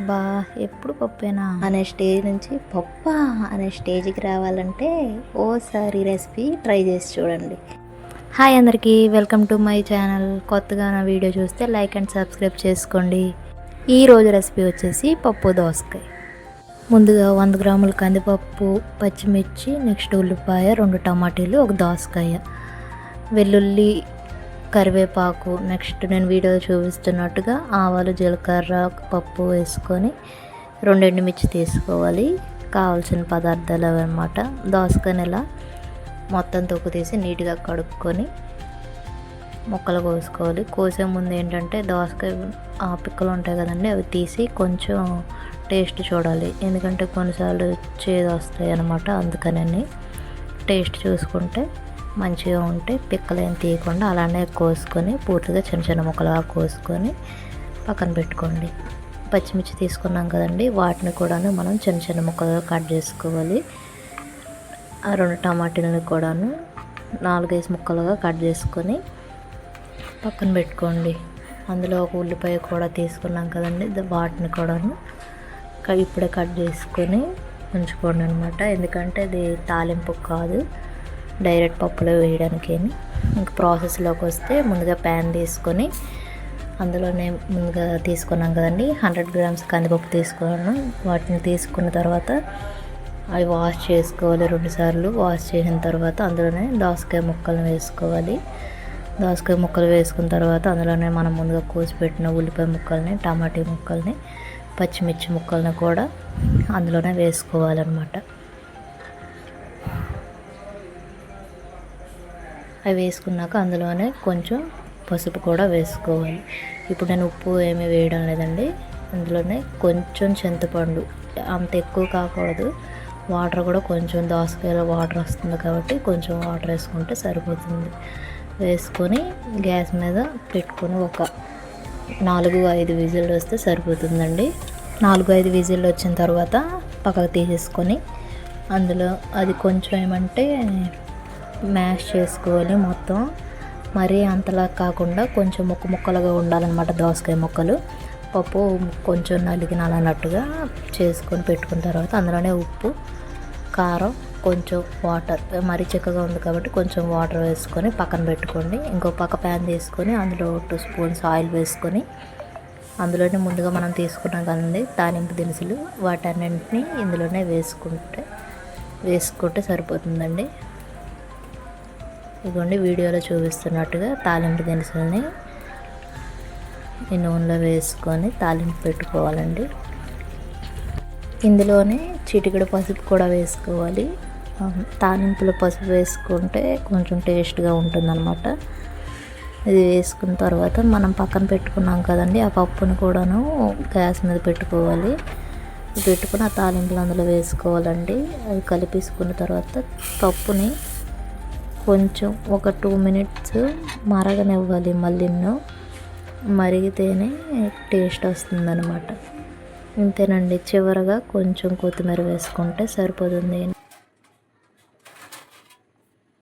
అబ్బా ఎప్పుడు పప్పేనా అనే స్టేజ్ నుంచి పప్పా అనే స్టేజ్కి రావాలంటే ఓసారి రెసిపీ ట్రై చేసి చూడండి. హాయ్ అందరికీ, వెల్కమ్ టు మై ఛానల్. కొత్తగా నా వీడియో చూస్తే లైక్ అండ్ సబ్స్క్రైబ్ చేసుకోండి. ఈరోజు రెసిపీ వచ్చేసి పప్పు దోసకాయ. ముందుగా 100 గ్రాముల కందిపప్పు, పచ్చిమిర్చి, నెక్స్ట్ ఉల్లిపాయ, 2 టమాటీలు, 1 దోసకాయ, వెల్లుల్లి, కరివేపాకు, నెక్స్ట్ నేను వీడియో చూపిస్తున్నట్టుగా ఆవాలు, జీలకర్ర, పప్పు వేసుకొని 2 ఎండుమిర్చి తీసుకోవాలి. కావాల్సిన పదార్థాలు అన్నమాట. దోసకాయని ఇలా మొత్తం తొక్కు తీసి నీట్గా కడుక్కొని ముక్కలు కోసుకోవాలి. కోసే ముందు ఏంటంటే దోసకాయ ఆ పిక్కలు ఉంటాయి కదండి, అవి తీసి కొంచెం టేస్ట్ చూడాలి. ఎందుకంటే కొన్నిసార్లు చేదు వస్తాయి అన్నమాట. అందుకని టేస్ట్ చూసుకుంటే మంచిగా ఉంటే పిక్కలేం తీయకుండా అలానే కోసుకొని పూర్తిగా చిన్న చిన్న ముక్కలుగా కోసుకొని పక్కన పెట్టుకోండి. పచ్చిమిర్చి తీసుకున్నాం కదండి, వాటిని కూడాను మనం చిన్న చిన్న ముక్కలుగా కట్ చేసుకోవాలి. ఆ 2 టమాటీలను కూడాను 4-5 ముక్కలుగా కట్ చేసుకొని పక్కన పెట్టుకోండి. అందులో 1 ఉల్లిపాయ కూడా తీసుకున్నాం కదండి, వాటిని కూడాను ఇప్పుడే కట్ చేసుకొని ఉంచుకోండి అనమాట. ఎందుకంటే ఇది తాలింపు కాదు, డైరెక్ట్ పప్పులో వేయడానికి. ఇంక ప్రాసెస్లోకి వస్తే ముందుగా ప్యాన్ తీసుకొని అందులోనే ముందుగా తీసుకున్నాం కదండి 100 గ్రామ్స్ కందిపప్పు తీసుకున్నాను. వాటిని తీసుకున్న తర్వాత అవి వాష్ చేసుకోవాలి 2 సార్లు. వాష్ చేసిన తర్వాత అందులోనే దోసకాయ ముక్కలను వేసుకోవాలి. దోసకాయ ముక్కలు వేసుకున్న తర్వాత అందులోనే మనం ముందుగా కోసి పెట్టిన ఉల్లిపాయ ముక్కల్ని, టమాటీ ముక్కల్ని, పచ్చిమిర్చి ముక్కల్ని కూడా అందులోనే వేసుకోవాలన్నమాట. అవి వేసుకున్నాక అందులోనే కొంచెం పసుపు కూడా వేసుకోవాలి. ఇప్పుడు నేను ఉప్పు ఏమీ వేయడం లేదండి. అందులోనే కొంచెం చింతపండు, అంత ఎక్కువ కాకూడదు. వాటర్ కూడా కొంచెం, దోసకాయలో వాటర్ వస్తుంది కాబట్టి కొంచెం వాటర్ వేసుకుంటే సరిపోతుంది. వేసుకొని గ్యాస్ మీద పెట్టుకొని ఒక 4-5 విజిల్ వస్తే సరిపోతుందండి. 4-5 విజిల్ వచ్చిన తర్వాత పక్కకు తీసేసుకొని అందులో అది కొంచెం ఏమంటే మ్యాష్ చేసుకోవాలి మొత్తం. మరీ అంతలా కాకుండా కొంచెం ముక్కలుగా ఉండాలన్నమాట దోసకాయ ముక్కలు. పప్పు కొంచెం నలిగినట్టుగా చేసుకొని పెట్టుకున్న తర్వాత అందులోనే ఉప్పు, కారం, కొంచెం వాటర్, మరీ చిక్కగా ఉంది కాబట్టి కొంచెం వాటర్ వేసుకొని పక్కన పెట్టుకోండి. ఇంకో పక్క ప్యాన్ తీసుకొని అందులో 2 స్పూన్స్ ఆయిల్ వేసుకొని అందులోనే ముందుగా మనం తీసుకున్నాం కదండి తాలింపు దినుసులు, వాటన్నింటినీ ఇందులోనే వేసుకుంటే సరిపోతుందండి. ఇదిగోండి వీడియోలో చూపిస్తున్నట్టుగా తాలింపు దినుసులని ఈ నూనెలో వేసుకొని తాలింపు పెట్టుకోవాలండి. ఇందులోనే చిటికెడు పసుపు కూడా వేసుకోవాలి. తాలింపులో పసుపు వేసుకుంటే కొంచెం టేస్ట్గా ఉంటుందన్నమాట. ఇది వేసుకున్న తర్వాత మనం పక్కన పెట్టుకున్నాం కదండి ఆ పప్పును కూడాను గ్యాస్ మీద పెట్టుకోవాలి. పెట్టుకుని ఆ తాలింపులు అందులో వేసుకోవాలండి. అది కలిపేసుకున్న తర్వాత పప్పుని కొంచెం ఒక 2 మినిట్స్ మరగనివ్వాలి. మళ్ళీ మరిగితేనే టేస్ట్ వస్తుందన్నమాట. ఇంతేనండి. చివరగా కొంచెం కొత్తిమీర వేసుకుంటే సరిపోతుంది.